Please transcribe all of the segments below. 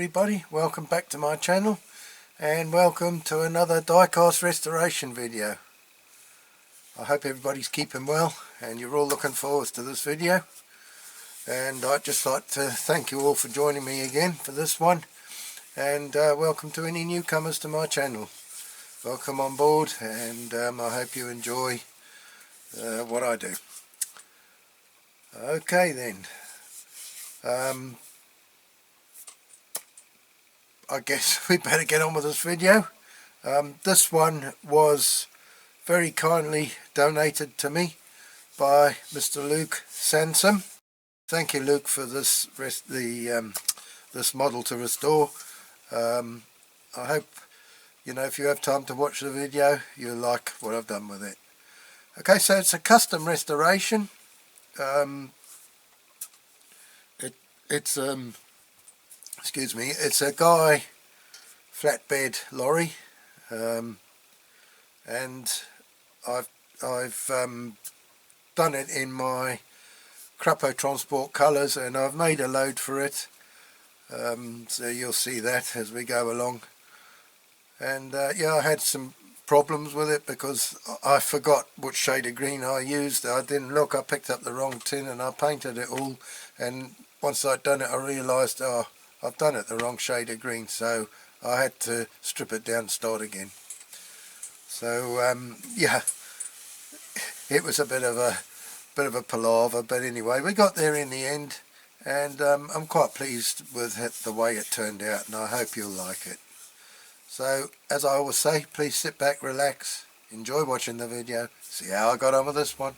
everybody, welcome back to my channel and welcome to another diecast restoration video. I hope everybody's keeping well and you're all looking forward to this video, and I'd just like to thank you all for joining me again for this one, and welcome to any newcomers to my channel. Welcome on board, and I hope you enjoy what I do. Okay then, I guess we better get on with this video. This one was very kindly donated to me by Mr. Luke Sansom. Thank you, Luke, for this this model to restore. I hope, you know, if you have time to watch the video, you'll like what I've done with it. Okay, so it's a custom restoration. It's excuse me, it's a Guy flatbed lorry, and I've done it in my CRAPAUD transport colours, and I've made a load for it, so you'll see that as we go along. And yeah, I had some problems with it because I forgot which shade of green I used. I didn't look, I picked up the wrong tin and I painted it all, and once I'd done it I realised, oh, I've done it the wrong shade of green, so I had to strip it down and start again. So yeah, it was a bit of a palaver, but anyway, we got there in the end, and I'm quite pleased with the way it turned out, and I hope you'll like it. So, as I always say, please sit back, relax, enjoy watching the video, see how I got on with this one.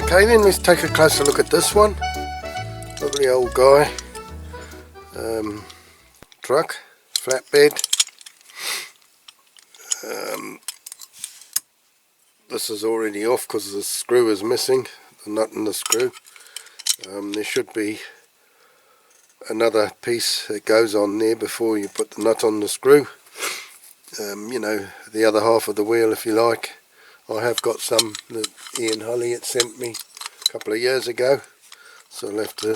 Okay then, let's take a closer look at this one. Lovely old Guy truck, flatbed. This is already off because the screw is missing, the nut and the screw. There should be another piece that goes on there before you put the nut on the screw. You know, the other half of the wheel, if you like. I have got some that Ian Hulley had sent me a couple of years ago, so I'll have to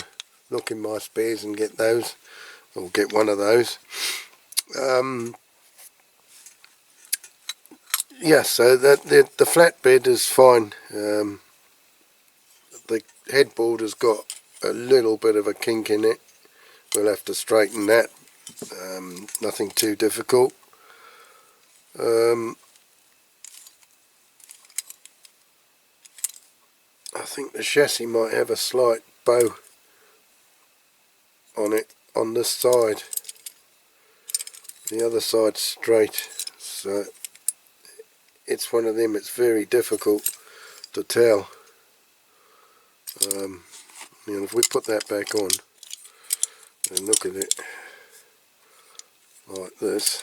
look in my spares and get those, or get one of those. Yeah, so the flatbed is fine. The headboard has got a little bit of a kink in it. We'll have to straighten that. Nothing too difficult. I think the chassis might have a slight bow on it on this side. The other side's straight, so it's one of them, it's very difficult to tell. You know, if we put that back on and look at it like this,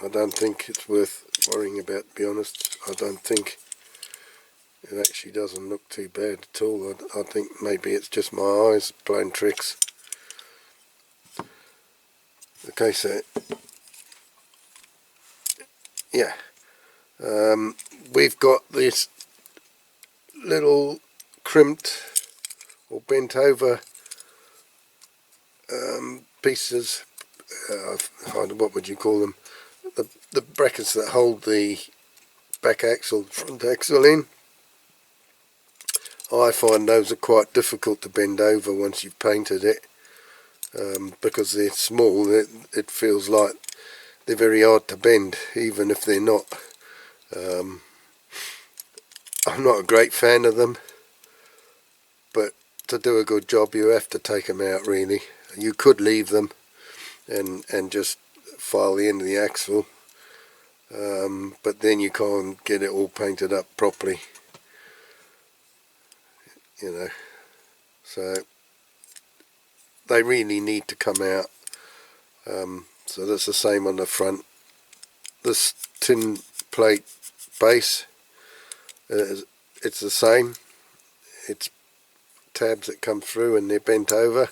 I don't think it's worth worrying about, to be honest. I don't think it actually doesn't look too bad at all. I think maybe it's just my eyes playing tricks. Okay, so yeah, we've got this little crimped or bent over pieces, what would you call them, the brackets that hold the back axle, front axle in. I find those are quite difficult to bend over once you've painted it, because they're small. It feels like they're very hard to bend, even if they're not. I'm not a great fan of them, but to do a good job you have to take them out really. You could leave them and just file the end of the axle, but then you can't get it all painted up properly, you know. So they really need to come out. So that's the same on the front. This tin plate base, it's the same. It's tabs that come through and they're bent over,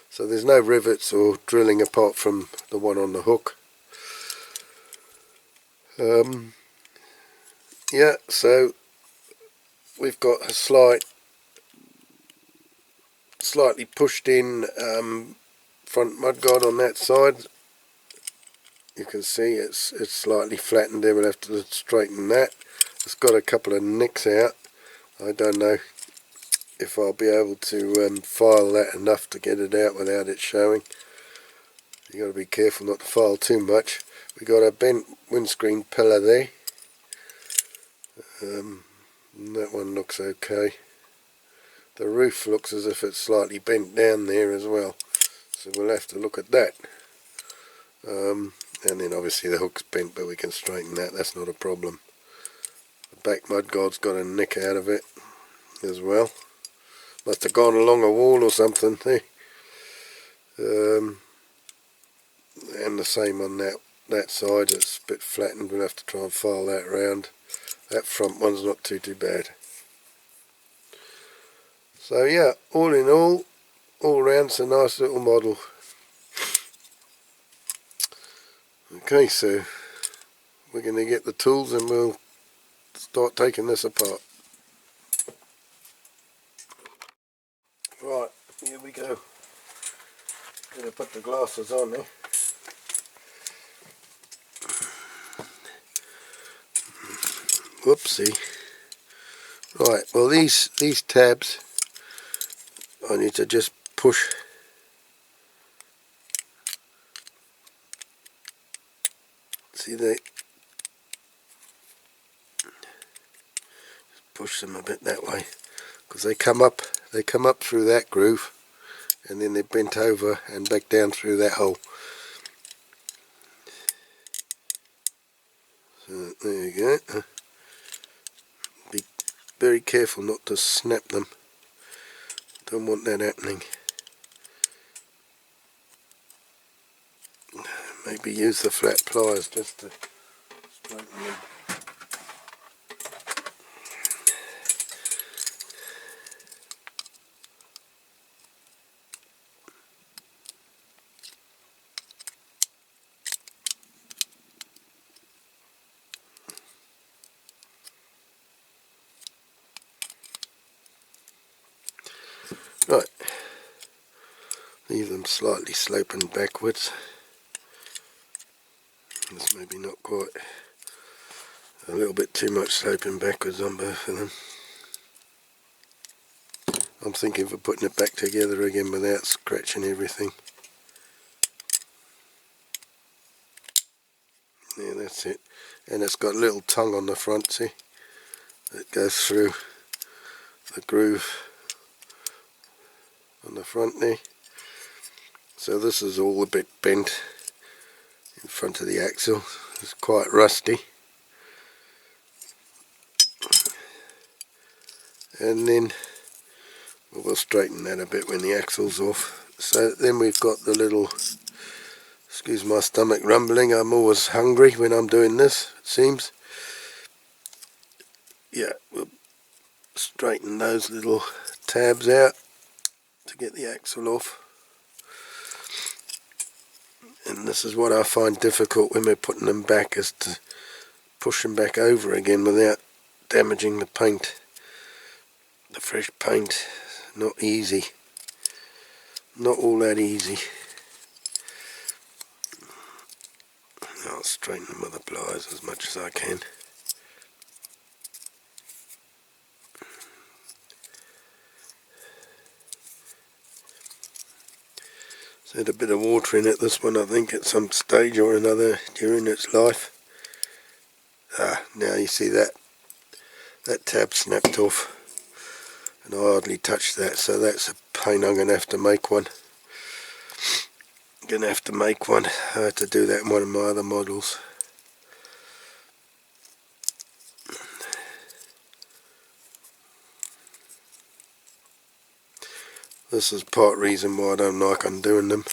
so there's no rivets or drilling apart from the one on the hook. Yeah, so we've got a slightly pushed in front mudguard on that side. You can see it's slightly flattened there. We'll have to straighten that. It's got a couple of nicks out. I don't know if I'll be able to file that enough to get it out without it showing. You got to be careful not to file too much. We got a bent windscreen pillar there. And that one looks okay. The roof looks as if it's slightly bent down there as well, so we'll have to look at that. And then obviously the hook's bent, but we can straighten that, that's not a problem. The back mudguard's got a nick out of it as well. Must have gone along a wall or something there. And the same on that side, it's a bit flattened. We'll have to try and file that round. That front one's not too bad. So yeah, all in all round it's a nice little model. Okay, so we're going to get the tools and we'll start taking this apart. Right, here we go. Gonna put the glasses on there. Whoopsie. Right, well these tabs I need to just push. See, they push them a bit that way because they come up through that groove and then they're bent over and back down through that hole. So there you go. Be very careful not to snap them. Don't want that happening. Maybe use the flat pliers just to straighten them. Right, leave them slightly sloping backwards. This maybe not quite, a little bit too much sloping backwards on both of them. I'm thinking of putting it back together again without scratching everything. Yeah, that's it. And it's got a little tongue on the front, see? That goes through the groove on the front there. So this is all a bit bent in front of the axle. It's quite rusty. And then we'll straighten that a bit when the axle's off. So then we've got the little, excuse my stomach rumbling, I'm always hungry when I'm doing this, it seems. Yeah, we'll straighten those little tabs out to get the axle off. And this is what I find difficult when we're putting them back, is to push them back over again without damaging the paint. The fresh paint, not easy. Not all that easy. I'll straighten them with the pliers as much as I can. So had a bit of water in it, this one, I think, at some stage or another during its life. Now you see that tab snapped off, and I hardly touched that, so that's a pain. I'm going to have to make one. I had to do that in one of my other models. This is part reason why I don't like undoing them.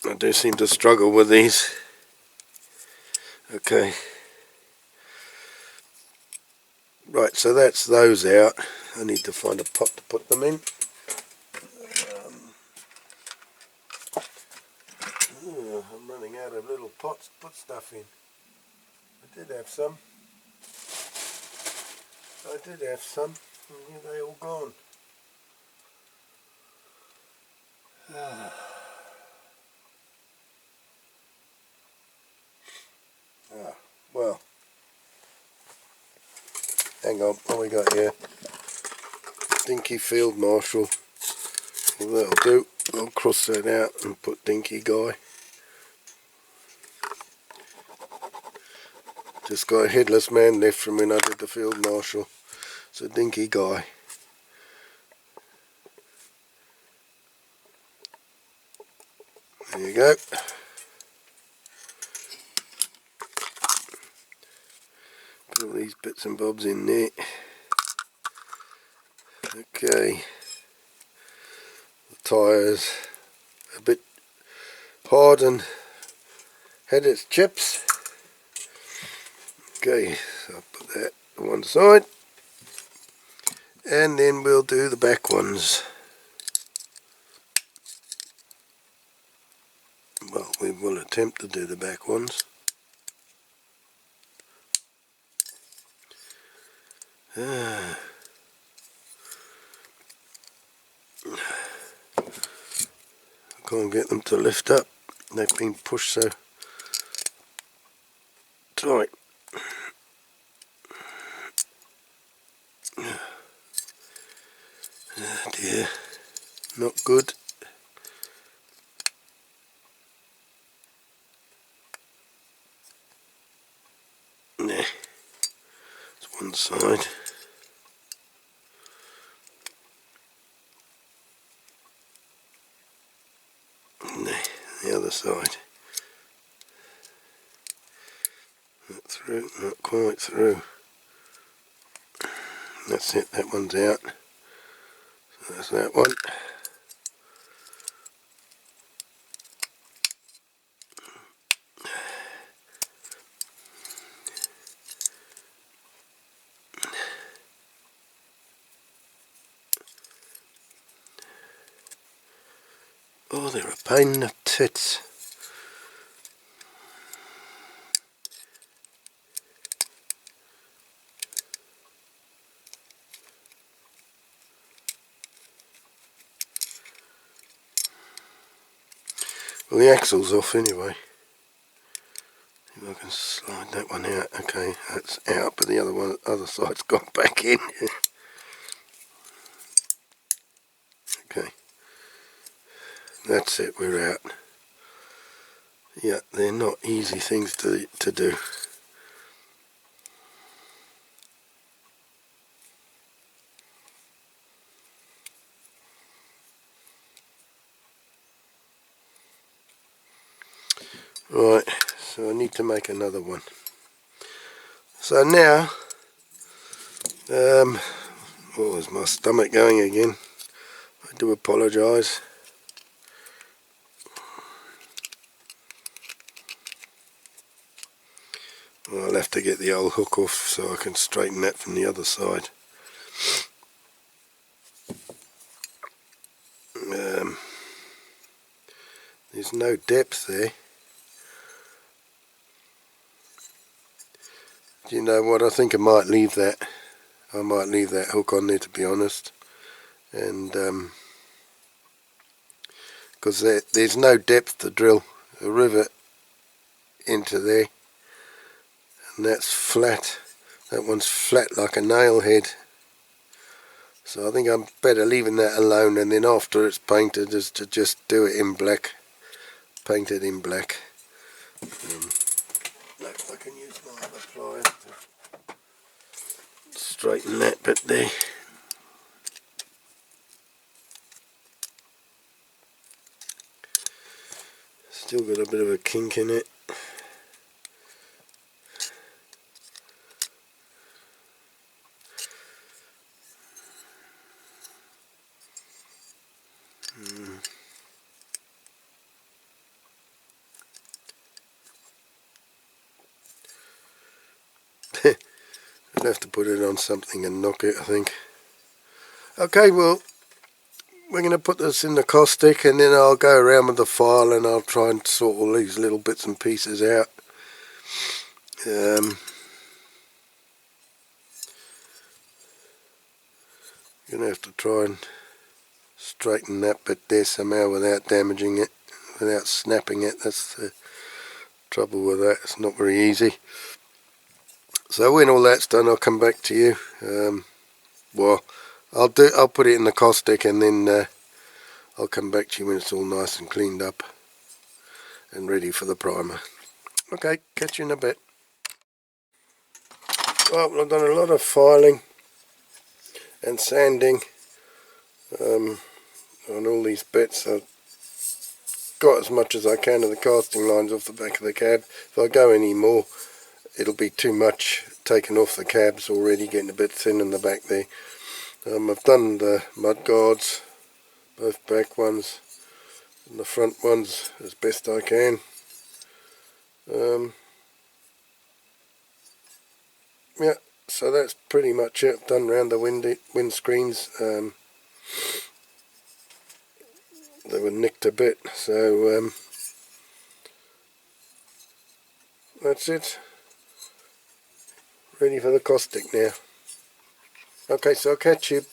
I do seem to struggle with these. Okay. Right, so that's those out. I need to find a pot to put them in. I'm running out of little pots to put stuff in. I did have some. And they all gone. Well, hang on, what we got here? Dinky Field Marshal. Well, that'll do. I'll cross that out and put Dinky Guy. Just got a headless man left from when I did the Field Marshal. So Dinky Guy. There you go. Put all these bits and bobs in there. Okay. The tyres a bit hard and had its chips. Okay, so I'll put that to one side. And then we'll do the back ones. Well, we will attempt to do the back ones. I can't get them to lift up. They've been pushed so tight. Oh dear, not good. Nah, it's one side. Nah, the other side. Not through, not quite through. That's it, that one's out. So that's that one. Oh, they're a pain in the tits. Well, the axle's off anyway. If I can slide that one out. Okay, that's out, but the other side's got back in. Okay, that's it, we're out. Yeah, they're not easy things to do. Right, so I need to make another one. So now, oh, is my stomach going again? I do apologise. Well, I'll have to get the old hook off so I can straighten that from the other side. There's no depth there. you know what, I think I might leave that. I might leave that hook on there, to be honest. And because there's no depth to drill a rivet into there, and that's flat. That one's flat like a nail head. So I think I'm better leaving that alone, and then after it's painted is to just do it in black. Paint it in black. Next I can use my other pliers to straighten that bit there. Still got a bit of a kink in it. I'd have to put it on something and knock it, I think. Okay, well, we're going to put this in the caustic, and then I'll go around with the file and I'll try and sort all these little bits and pieces out. Going to have to try and straighten that bit there somehow without damaging it, without snapping it. That's the trouble with that. It's not very easy. So when all that's done, I'll come back to you. Well, I'll put it in the caustic, and then I'll come back to you when it's all nice and cleaned up and ready for the primer. Okay, catch you in a bit. Well, I've done a lot of filing and sanding on all these bits. I've got as much as I can of the casting lines off the back of the cab. If I go any more, it'll be too much taken off the cabs already, getting a bit thin in the back there. I've done the mud guards, both back ones and the front ones, as best I can. Yeah, so that's pretty much it. I've done round the windscreens. They were nicked a bit, so that's it. Ready for the caustic now. Okay, so I'll catch you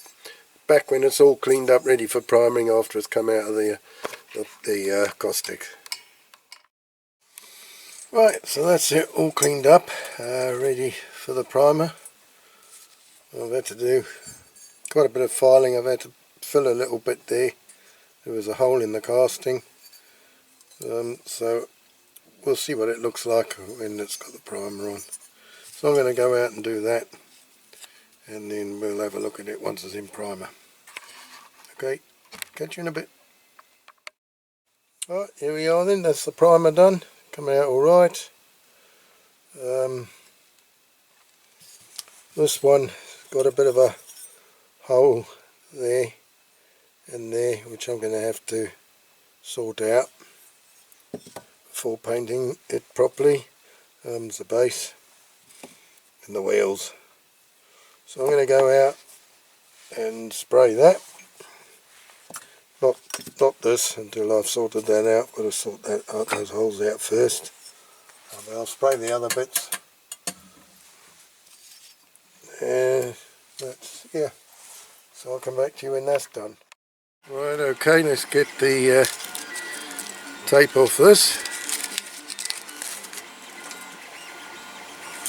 back when it's all cleaned up, ready for priming after it's come out of the caustic. Right, so that's it, all cleaned up, ready for the primer. I've had to do quite a bit of filing. I've had to fill a little bit there. There was a hole in the casting, so we'll see what it looks like when it's got the primer on. So I'm going to go out and do that, and then we'll have a look at it once it's in primer. Okay, catch you in a bit. Right, here we are then, that's the primer done, coming out alright. This one got a bit of a hole there and there, which I'm going to have to sort out before painting it properly. There's the base and the wheels. So I'm going to go out and spray that. Not this until I've sorted that out. Got to sort those holes out first. I'll spray the other bits. Yeah. So I'll come back to you when that's done. Right, okay, let's get the tape off this.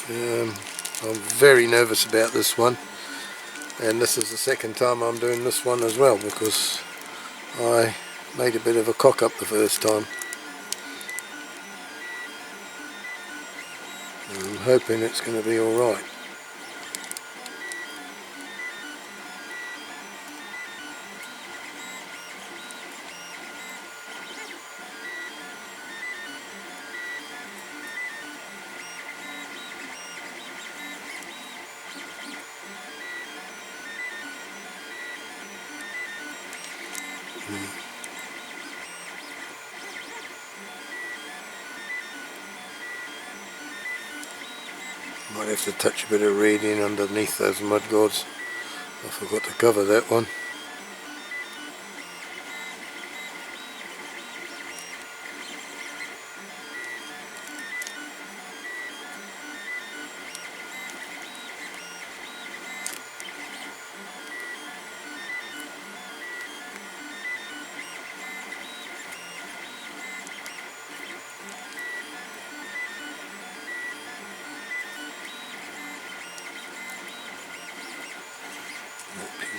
I'm very nervous about this one, and this is the second time I'm doing this one as well, because I made a bit of a cock up the first time. I'm hoping it's going to be alright. Might have to touch a bit of red in underneath those mud guards. I forgot to cover that one.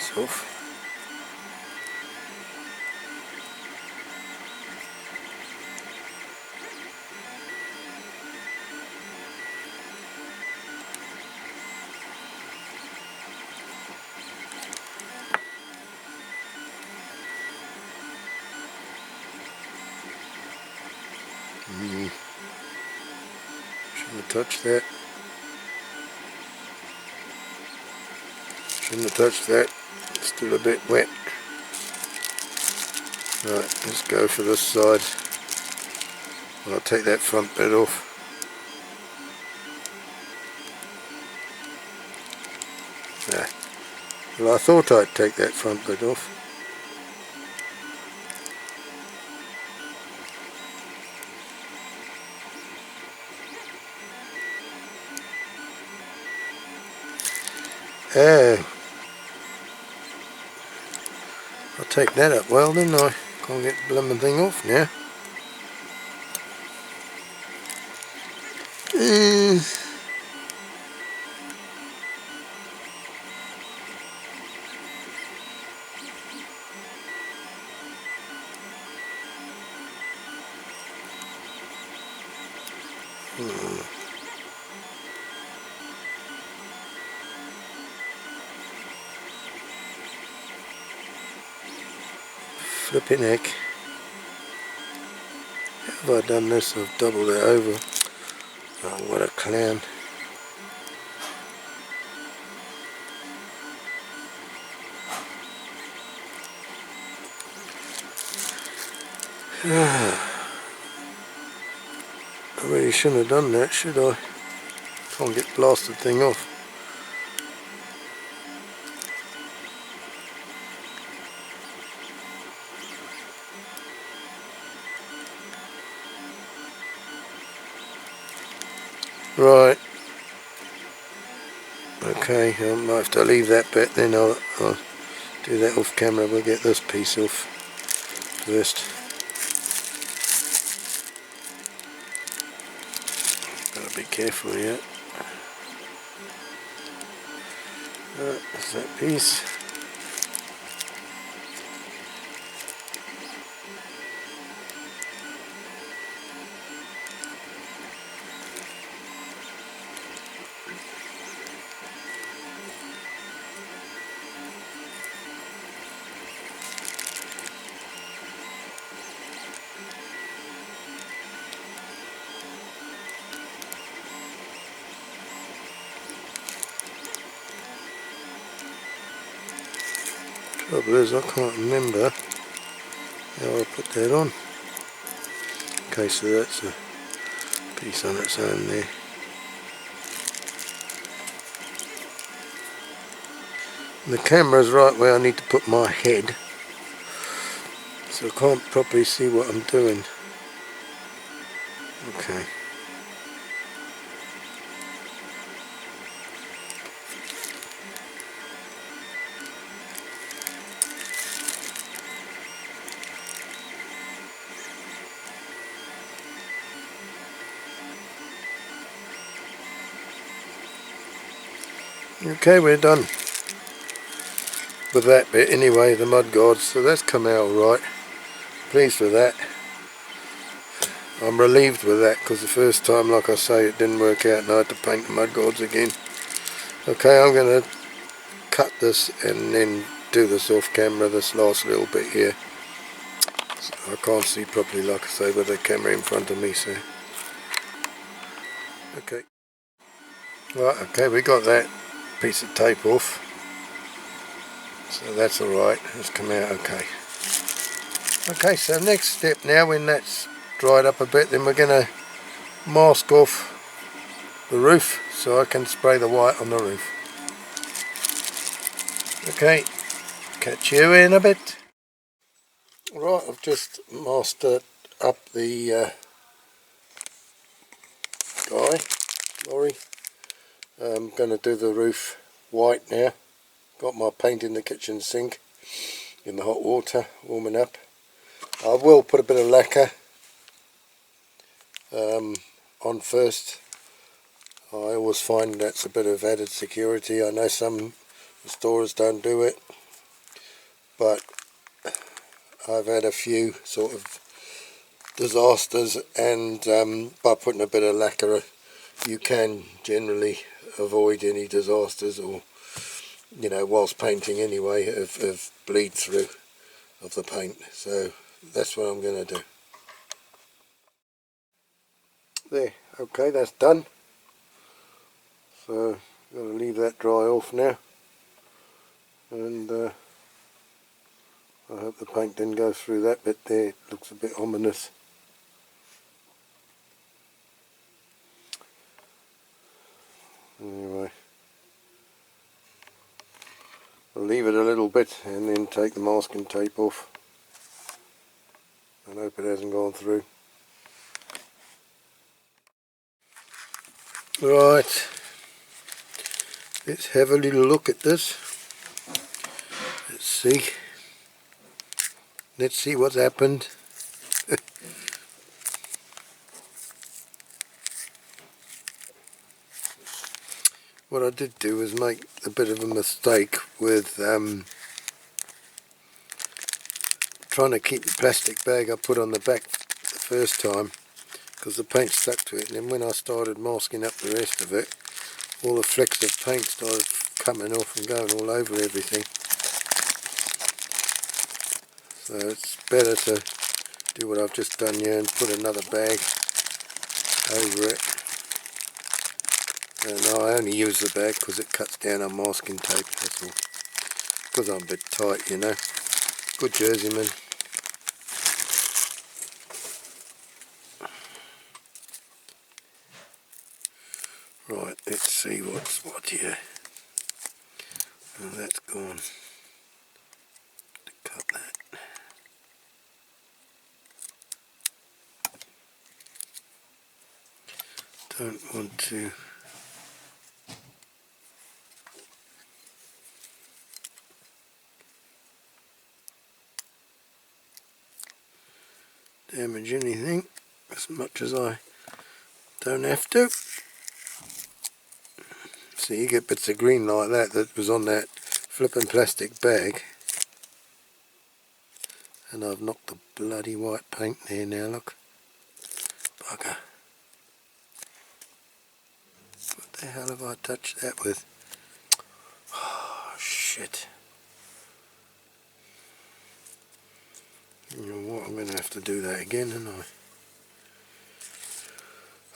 piece off. Shouldn't have touched that. Shouldn't have touched that. It's still a bit wet. Right, let's go for this side. I'll take that front bit off. There. Well, I thought I'd take that front bit off. Oh, I'll take that up well, didn't I? Can't get the blooming thing off now. Flipping heck. How have I done this? I've doubled it over. Oh, what a clown. I really shouldn't have done that, should I? Can't get the blasted thing off. Right. Okay, I might have to leave that bit, then I'll do that off camera. We'll get this piece off first. Gotta be careful here. Right, that's that piece. Trouble is, I can't remember how I put that on. Okay, so that's a piece on its own there. And the camera's right where I need to put my head, so I can't properly see what I'm doing. Okay. Okay, we're done with that bit anyway, the mud guards, so that's come out alright. Pleased with that. I'm relieved with that because the first time, like I say, it didn't work out and I had to paint the mud guards again. Okay, I'm going to cut this and then do this off camera, this last little bit here. So I can't see properly, like I say, with the camera in front of me, so. Okay. Right, okay, we got that piece of tape off. So that's alright, it's come out okay. Okay, so next step now, when that's dried up a bit, then we're going to mask off the roof so I can spray the white on the roof. Okay, catch you in a bit. Right, I've just masked up the lorry. I'm going to do the roof white now. Got my paint in the kitchen sink in the hot water warming up. I will put a bit of lacquer on first. I always find that's a bit of added security. I know some stores don't do it. but I've had a few sort of disasters, and by putting a bit of lacquer you can generally avoid any disasters, or you know, whilst painting anyway, of bleed through of the paint. So that's what I'm going to do. There, okay, that's done. So I'm going to leave that dry off now, and I hope the paint didn't go through that bit there. It looks a bit ominous. Anyway, I'll leave it a little bit and then take the masking tape off and hope it hasn't gone through. Right, let's have a little look at this. Let's see what's happened. What I did do was make a bit of a mistake with trying to keep the plastic bag I put on the back the first time, because the paint stuck to it, and then when I started masking up the rest of it, all the flecks of paint started coming off and going all over everything. So it's better to do what I've just done here and put another bag over it. And I only use the bag because it cuts down on masking tape, that's all. Because I'm a bit tight, you know. Good Jerseyman. Right, let's see what's what here. Oh, that's gone. To cut that. Don't want to damage anything as much as I don't have to. So you get bits of green like that that was on that flipping plastic bag, and I've knocked the bloody white paint there now, look. Bugger. What the hell have I touched that with? Oh shit. You know what, I'm going to have to do that again, aren't I?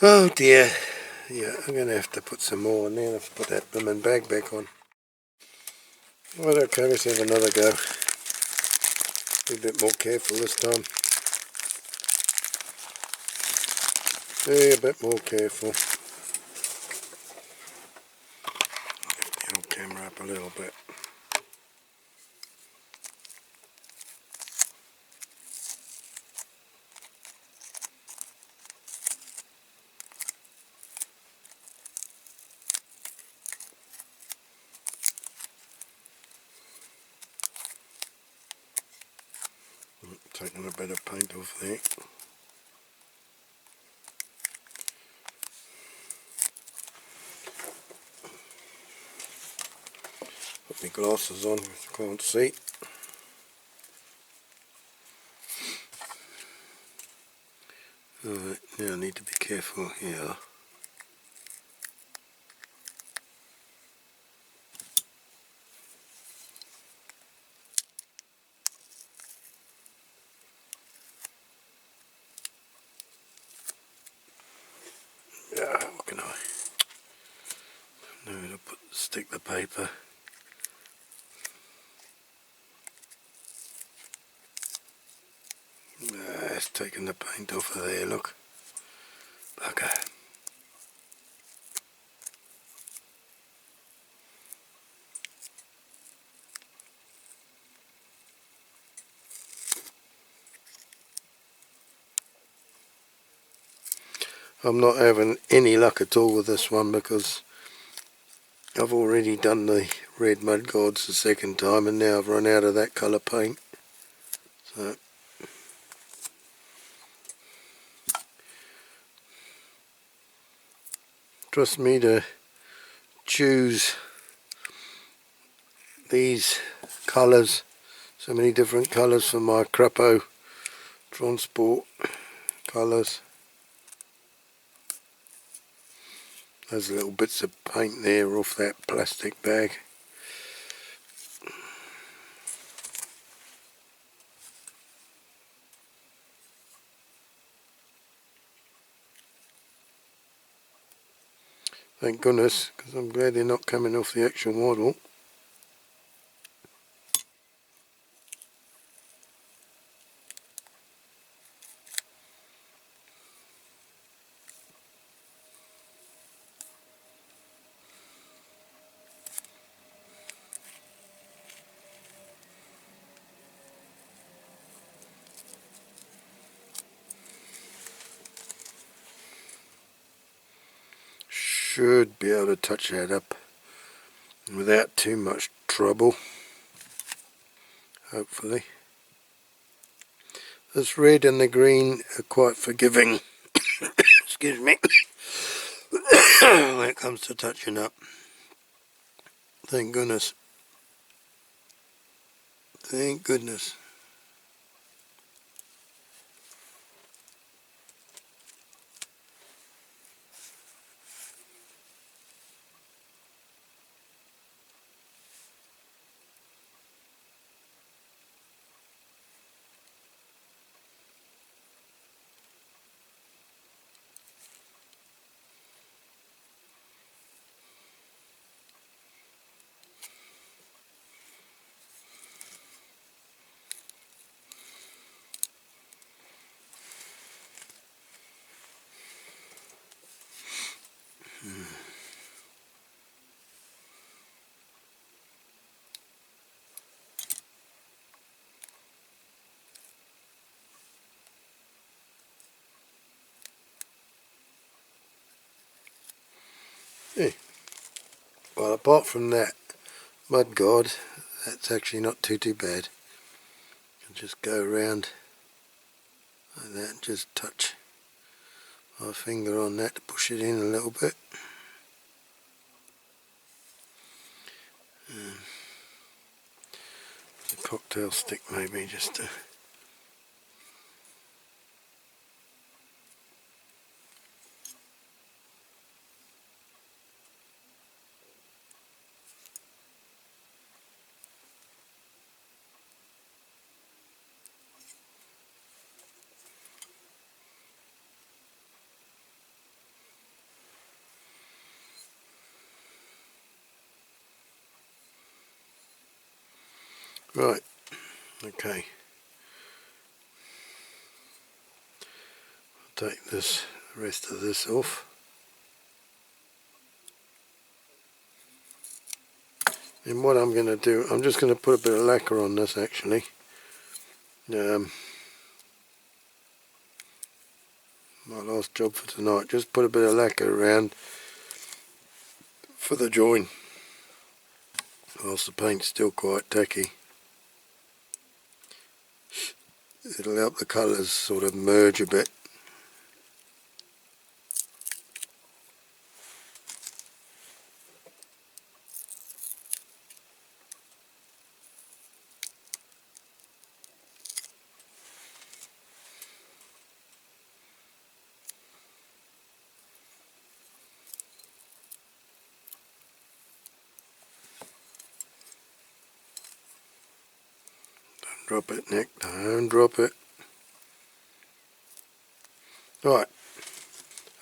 Oh dear. Yeah, I'm going to have to put some more on there. I have to put that blooming bag back on. Right, okay, let's have another go. Be a bit more careful this time. Be a bit more careful. Lift the old camera up a little bit. Taking a bit of paint off there. Put my glasses on, I can't see. Alright, now I need to be careful here. Yeah, what can I? Now to stick the paper. It's taking the paint off of there, look. Bugger. I'm not having any luck at all with this one because I've already done the red mud gods the second time, and now I've run out of that colour paint. So trust me to choose these colours So many different colours for my CRAPAUD transport colours. Those little bits of paint there off that plastic bag. Thank goodness, because I'm glad they're not coming off the actual model. Should be able to touch that up without too much trouble, hopefully. This red and the green are quite forgiving, excuse me, when it comes to touching up. Thank goodness. Thank goodness. Hey. Well, apart from that mud guard, that's actually not too bad. You just go around like that and just touch my finger on that to push it in a little bit. A cocktail stick maybe, just to right, okay. I'll take the rest of this off. And what I'm going to do, I'm just going to put a bit of lacquer on this actually. My last job for tonight, just put a bit of lacquer around for the join, whilst the paint's still quite tacky. It'll help the colours sort of merge a bit. Don't drop it, Nick, don't drop it. Right,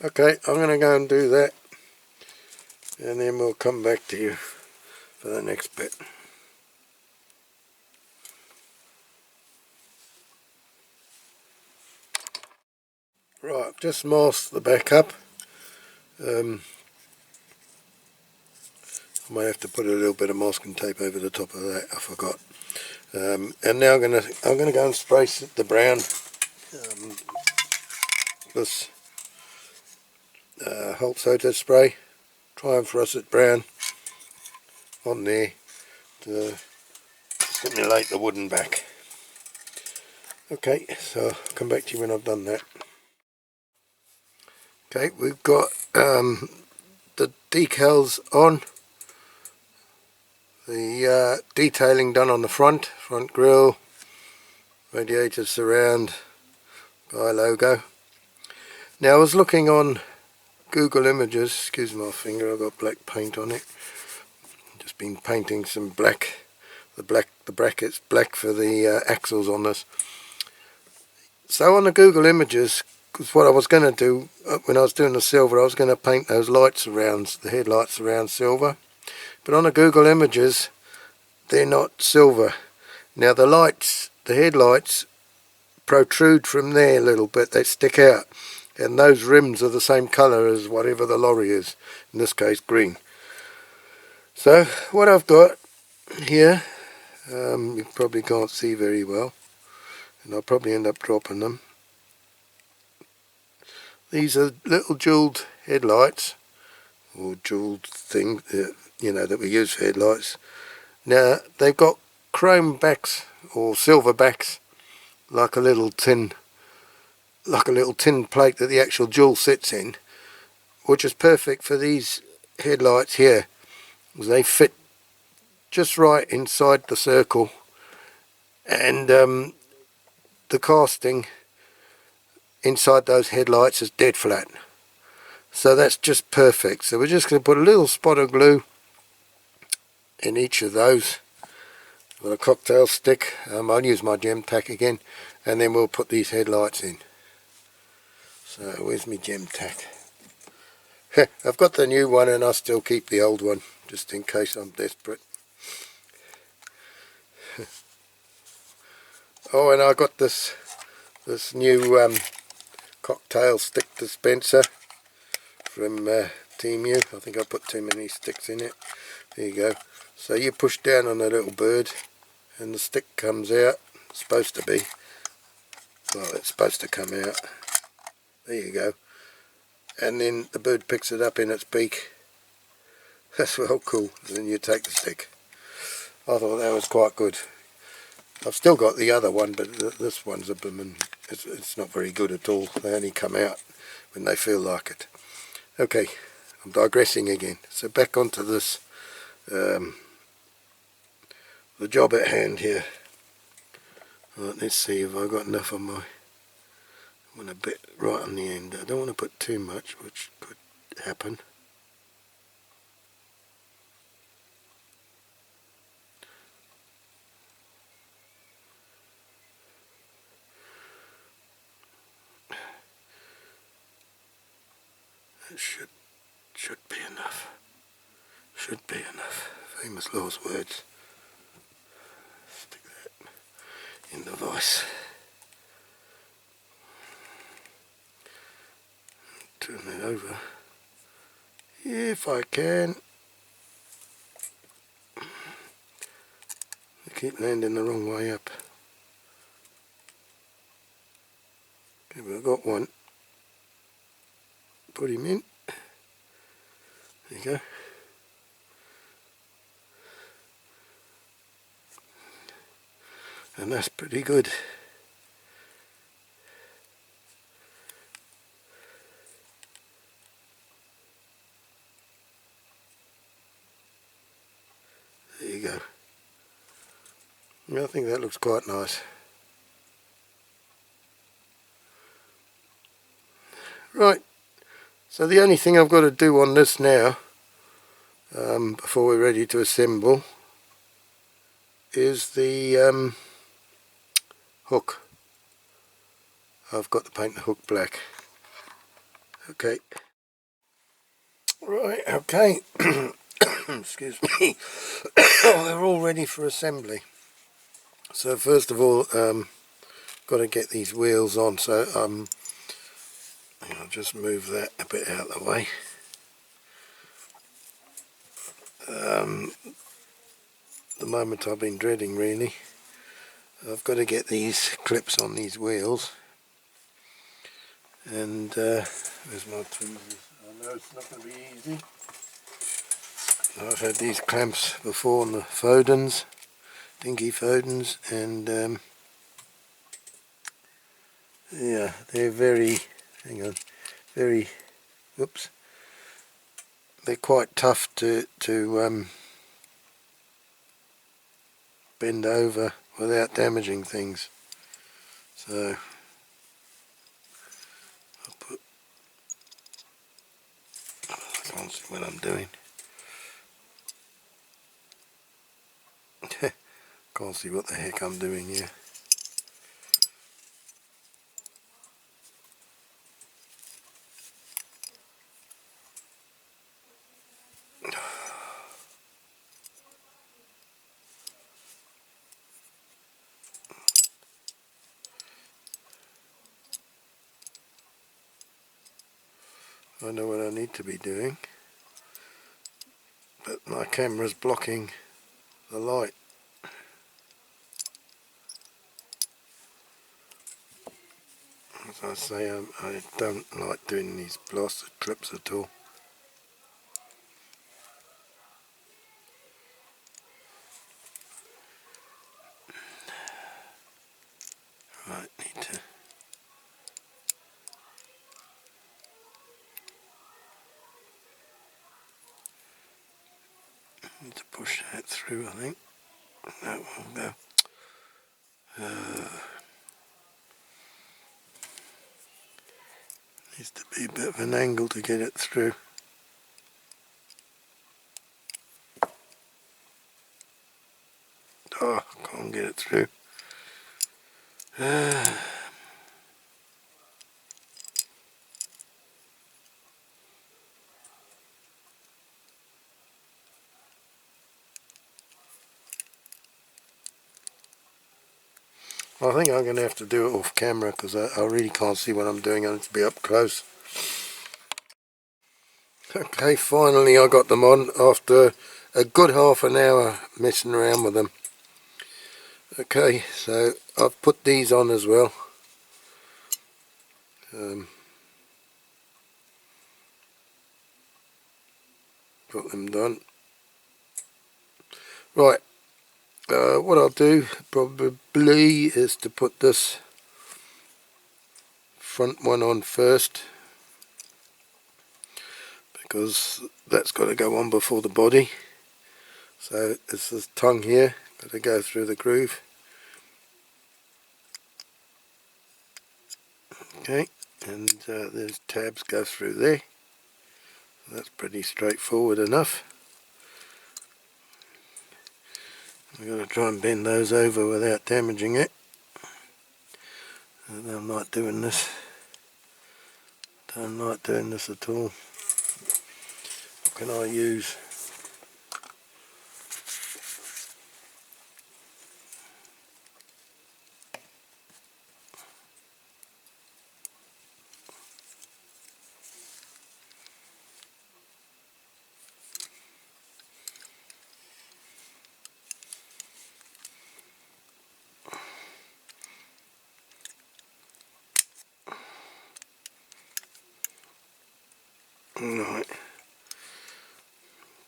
okay, I'm going to go and do that, and then we'll come back to you for the next bit. Right, I've just masked the back up. I might have to put a little bit of masking tape over the top of that, I forgot. And now I'm gonna go and spray the brown. This Hulk Soda spray, try and fluorescent brown on there to stimulate the wooden back. Okay, so I'll come back to you when I've done that. Okay, we've got the decals on. the detailing done on the front grille, radiator surround, guy logo. Now I was looking on Google Images, excuse my finger, I've got black paint on it. Just been painting some black, the brackets black for the axles on this. So on the Google Images, because what I was going to do when I was doing the silver, I was going to paint those lights around, the headlights around silver. But on the Google Images, they're not silver. Now the lights, the headlights protrude from there a little bit, they stick out. And those rims are the same colour as whatever the lorry is, in this case green. So what I've got here, you probably can't see very well, and I'll probably end up dropping them. These are little jewelled headlights, or jewelled thing, you know, that we use for headlights. Now they've got chrome backs or silver backs, like a little tin plate that the actual jewel sits in, which is perfect for these headlights here. They fit just right inside the circle, and the casting inside those headlights is dead flat, so that's just perfect. So we're just going to put a little spot of glue in each of those with a cocktail stick. I'll use my gem tack again, and then we'll put these headlights in. So where's my gem tack? I've got the new one and I still keep the old one just in case I'm desperate. Oh, and I got this new cocktail stick dispenser from Temu. I think I put too many sticks in it. There you go. So you push down on a little bird and the stick comes out. It's supposed to be. Well, it's supposed to come out. There you go. And then the bird picks it up in its beak. That's well cool. And then you take the stick. I thought that was quite good. I've still got the other one, but this one's a blooming, it's not very good at all. They only come out when they feel like it. Okay, I'm digressing again. So back onto this, the job at hand here. Right, let's see if I've got enough on my, I want a bit right on the end. I don't want to put too much, which could happen. It should be enough. Should be enough. Famous law's words. Stick that in the vise. Turn it over. If I can. I keep landing the wrong way up. Okay, we've got one. Put him in. There you go. And that's pretty good. There you go. I think that looks quite nice. Right. So the only thing I've got to do on this now, before we're ready to assemble, is the hook. I've got to paint the hook black. Okay. Right, okay. Excuse me. They're all ready for assembly. So first of all, got to get these wheels on. So I'll just move that a bit out of the way. The moment I've been dreading, really. I've got to get these clips on these wheels. And where's my tweezers? I know it's not going to be easy. I've had these clamps before on the Fodens, Dinky Fodens, and yeah, they're very, they're quite tough to bend over without damaging things. So I'll put, I can't see what I'm doing. Can't see what the heck I'm doing here. I know what I need to be doing, but my camera's blocking the light. As I say, I don't like doing these blasted clips at all. Right, need to push that through, I think. That will go. Needs to be a bit of an angle to get it through. Oh, can't get it through. I think I'm going to have to do it off camera because I really can't see what I'm doing. I need to be up close. Okay, finally I got them on after a good half an hour messing around with them. Okay, so I've put these on as well. Got them done. Right, what I'll do probably is to put this front one on first, because that's got to go on before the body. So it's this tongue here, got to go through the groove. Okay, and there's tabs go through there. That's pretty straightforward enough. We've got to try and bend those over without damaging it. And I'm not doing this. Don't like doing this at all. What can I use? Right.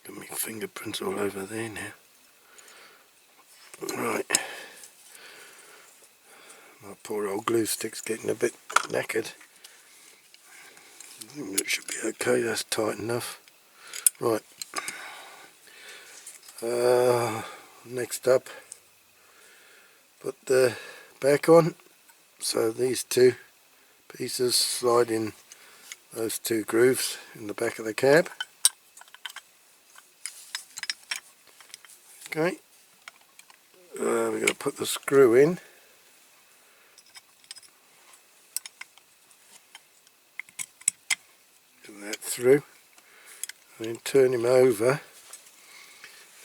Got my fingerprints all over there now. Right. My poor old glue stick's getting a bit knackered. I think that should be okay, that's tight enough. Right. Next up, put the back on. So these two pieces slide in those two grooves in the back of the cab. Okay. We're going to put the screw in. Get that through. And then turn him over.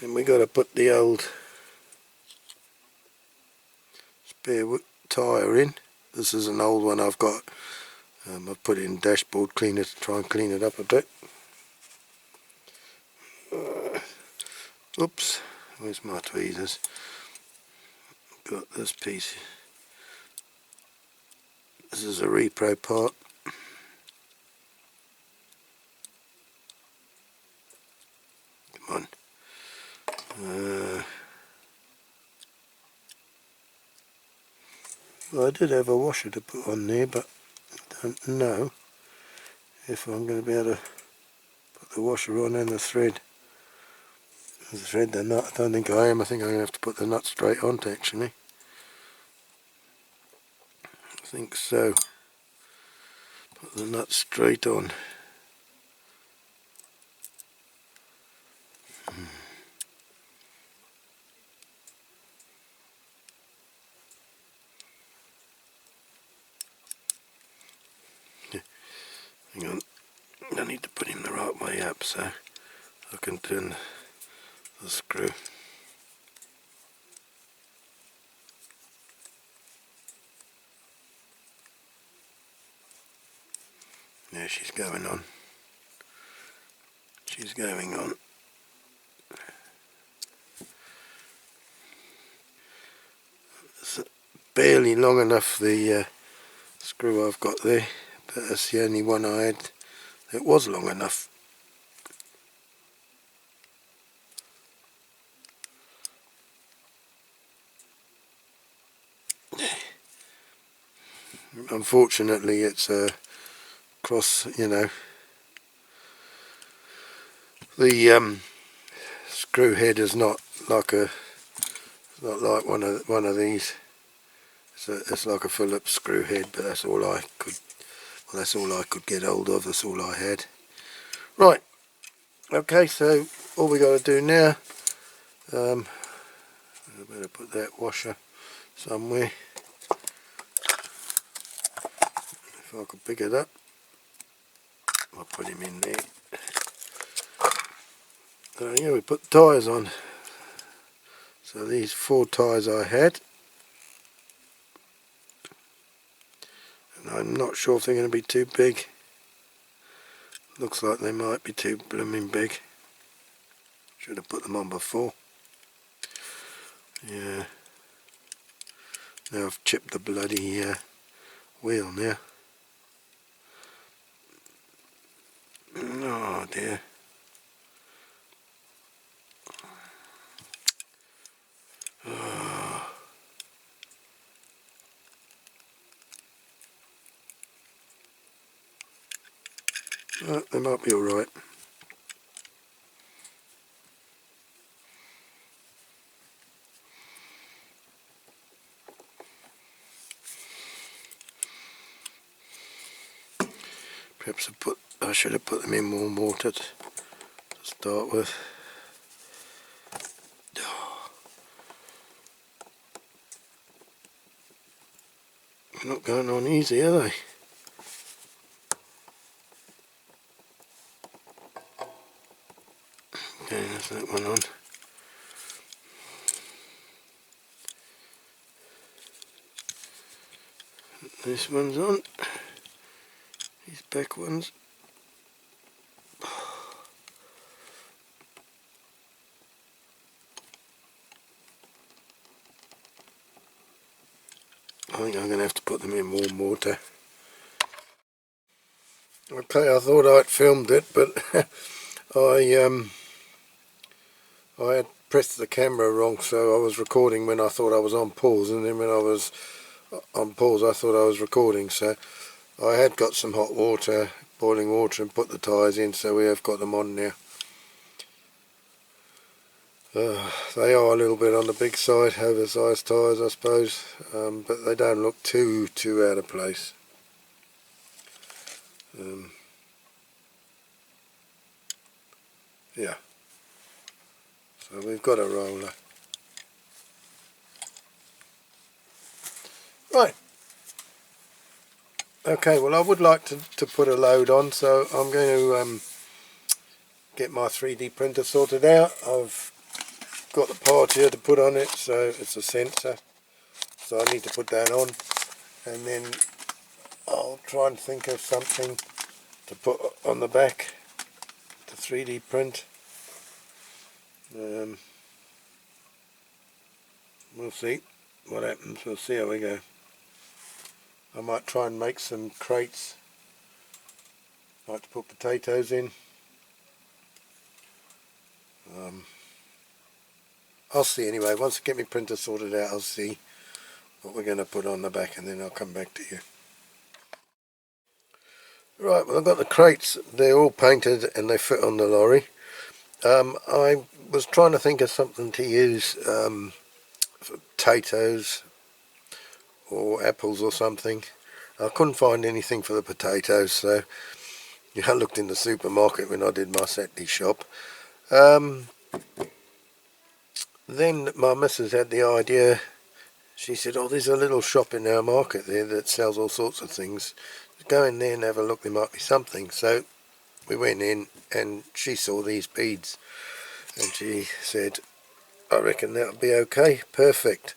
Then we got to put the old spare tyre in. This is an old one I've got. I've put it in dashboard cleaner to try and clean it up a bit. Oops, where's my tweezers? Got this piece. This is a repro part. Come on. Well, I did have a washer to put on there, but I don't know if I'm going to be able to put the washer on and the thread. As I said, the nut, I don't think I am. I think I'm going to have to put the nut straight on actually. I think so. Put the nut straight on. Hang on, I need to put him the right way up so I can turn the screw. Yeah, she's going on. She's going on. It's barely long enough, the screw I've got there, but that's the only one I had that was long enough. Unfortunately it's across, you know, the screw head is not like one of these. It's like a Phillips screw head, but that's all I could get hold of. That's all I had. Right. Okay, so all we got to do now, I better put that washer somewhere. If I could pick it up, I'll put him in there. So yeah, we put tyres on. So these 4 tyres I had, and I'm not sure if they're going to be too big. Looks like they might be too blooming big. Should have put them on before. Yeah. Now I've chipped the bloody wheel now. Oh dear. Oh. Oh, they might be alright. Perhaps I should have put them in warm water to start with. Oh. They're not going on easy, are they? Okay, there's that one on. This one's on. These back ones. I think I'm going to have to put them in warm water. Okay, I thought I'd filmed it, but I had pressed the camera wrong, so I was recording when I thought I was on pause, and then when I was on pause I thought I was recording. So I had got some hot water, boiling water, and put the tyres in, so we have got them on now. They are a little bit on the big side, oversized tyres I suppose, but they don't look too out of place. Yeah, so we've got a roller. Right, okay, well I would like to put a load on, so I'm going to get my 3D printer sorted out. I've got the part here to put on it, so it's a sensor, so I need to put that on, and then I'll try and think of something to put on the back to 3D print. We'll see what happens, we'll see how we go. I might try and make some crates, like to put potatoes in. I'll see anyway. Once I get my printer sorted out, I'll see what we're going to put on the back, and then I'll come back to you. Right, well I've got the crates, they're all painted and they fit on the lorry. I was trying to think of something to use for potatoes or apples or something. I couldn't find anything for the potatoes, so I looked in the supermarket when I did my Saturday shop. Then my missus had the idea. She said, oh, there's a little shop in our market there that sells all sorts of things. Go in there and have a look, there might be something. So we went in and she saw these beads and she said, I reckon that would be okay, perfect.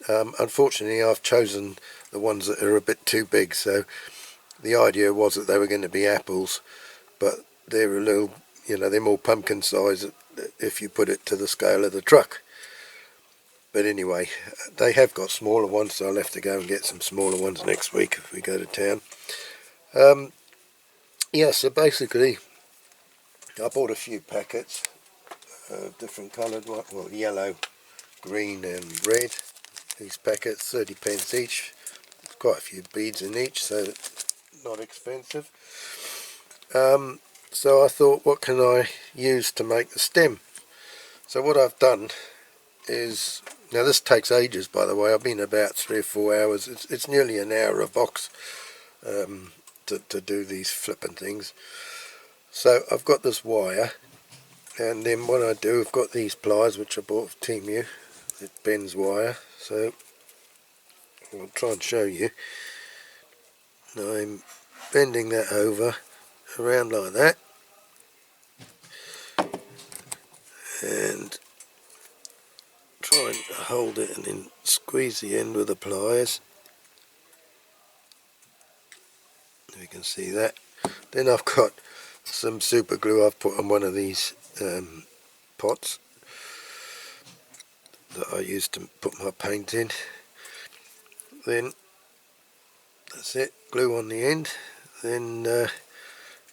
Unfortunately, I've chosen the ones that are a bit too big, so the idea was that they were going to be apples, but they're a little, they're more pumpkin size if you put it to the scale of the truck. But anyway, they have got smaller ones, so I'll have to go and get some smaller ones next week if we go to town. Yeah, so basically I bought a few packets of different coloured, well, yellow, green and red. These packets, 30p each. There's quite a few beads in each, so not expensive. So I thought, what can I use to make the stem? So what I've done is, now this takes ages, by the way. I've been about 3 or 4 hours. It's nearly an hour a box to do these flipping things. So I've got this wire, and then what I do, I've got these pliers which I bought from Temu. It bends wire, so I'll try and show you. I'm bending that over around like that, and try and hold it and then squeeze the end with the pliers. You can see that. Then I've got some super glue I've put on one of these pots that I use to put my paint in. Then that's it, glue on the end. Then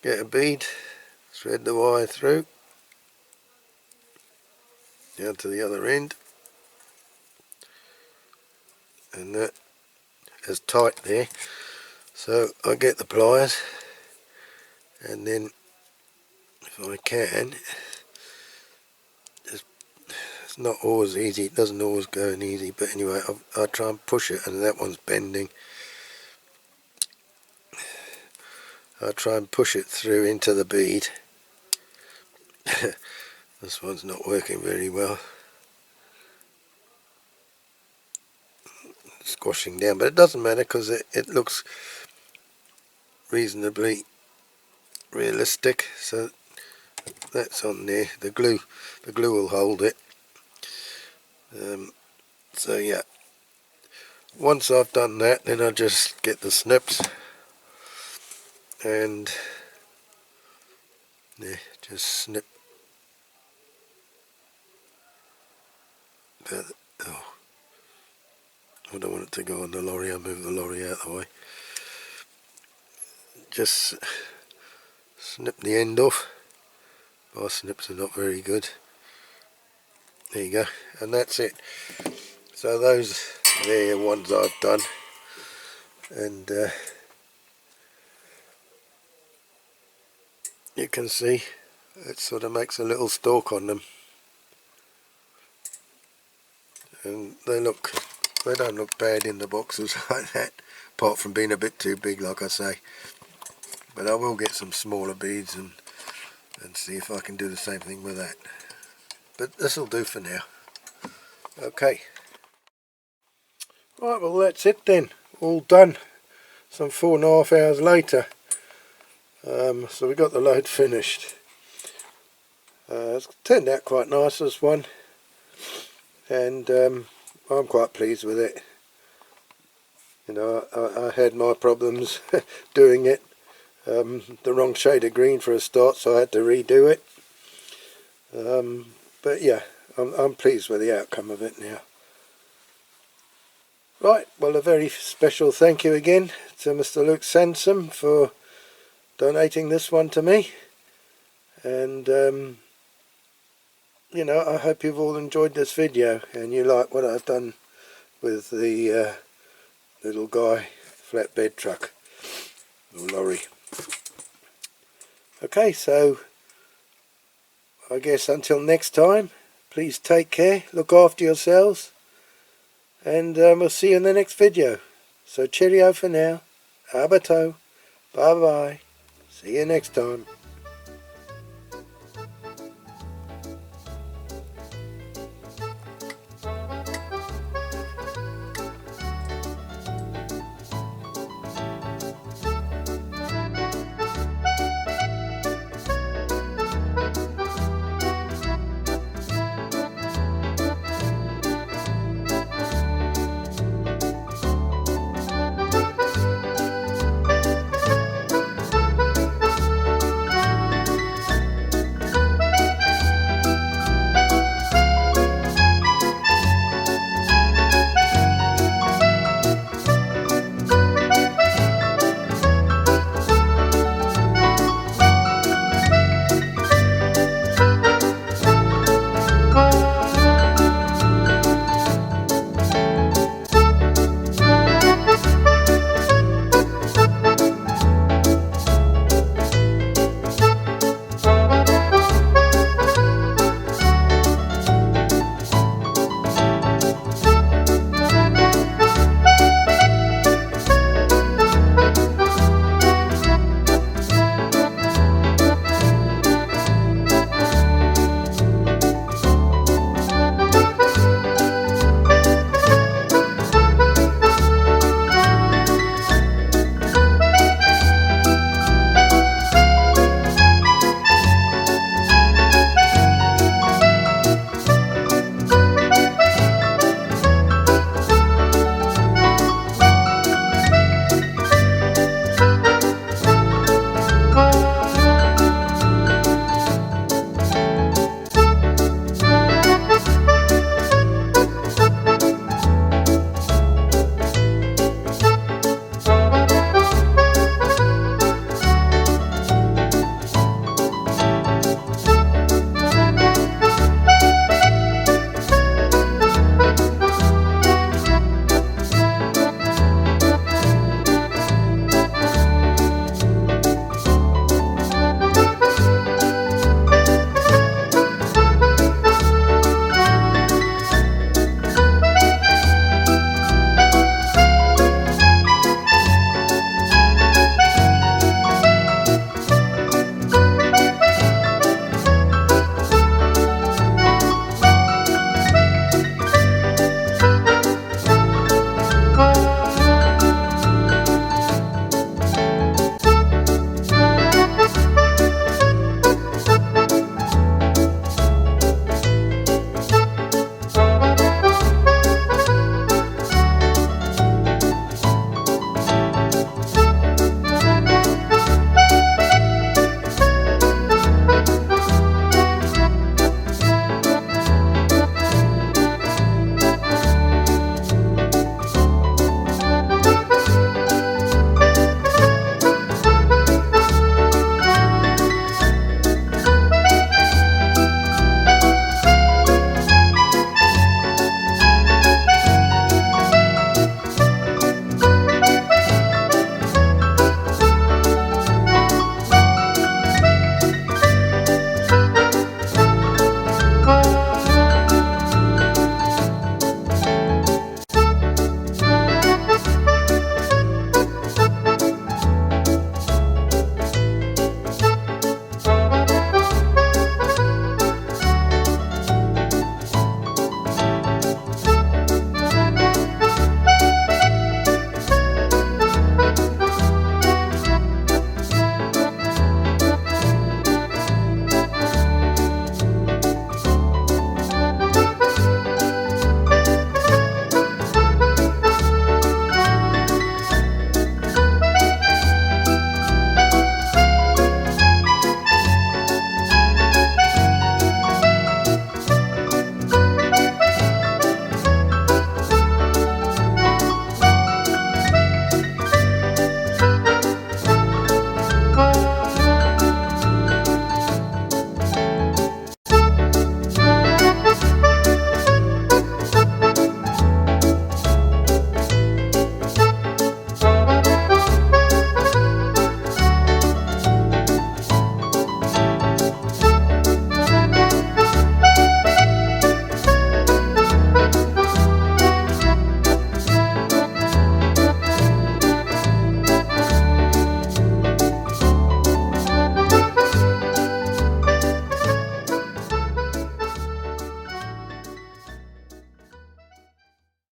get a bead, thread the wire through down to the other end, and that is tight there. So I get the pliers, and then if I can, it's not always easy, it doesn't always go in easy, but anyway, I try and push it, and that one's bending. I try and push it through into the bead. This one's not working very well. It's squashing down, but it doesn't matter because it looks reasonably realistic. So that's on there. The glue will hold it. So yeah, once I've done that, then I just get the snips and yeah, just snip. Oh, I don't want it to go on the lorry. I'll move the lorry out of the way. Just snip the end off. My snips are not very good. There you go, and that's it. So those there are ones I've done, and you can see it sort of makes a little stalk on them, and they don't look bad in the boxes like that, apart from being a bit too big, like I say. But I will get some smaller beads and see if I can do the same thing with that. But this will do for now. Okay. Right, well that's it then. All done. Some 4.5 hours later. So we got the load finished. It's turned out quite nice, this one. And I'm quite pleased with it. You know, I had my problems doing it. The wrong shade of green for a start, so I had to redo it. But yeah, I'm pleased with the outcome of it now. Right, well, a very special thank you again to Mr. Luke Sansom for donating this one to me. And you know, I hope you've all enjoyed this video and you like what I've done with the little guy flatbed truck or lorry. Okay, so I guess until next time, please take care, look after yourselves, and we'll see you in the next video. So cheerio for now, abato, bye bye, see you next time.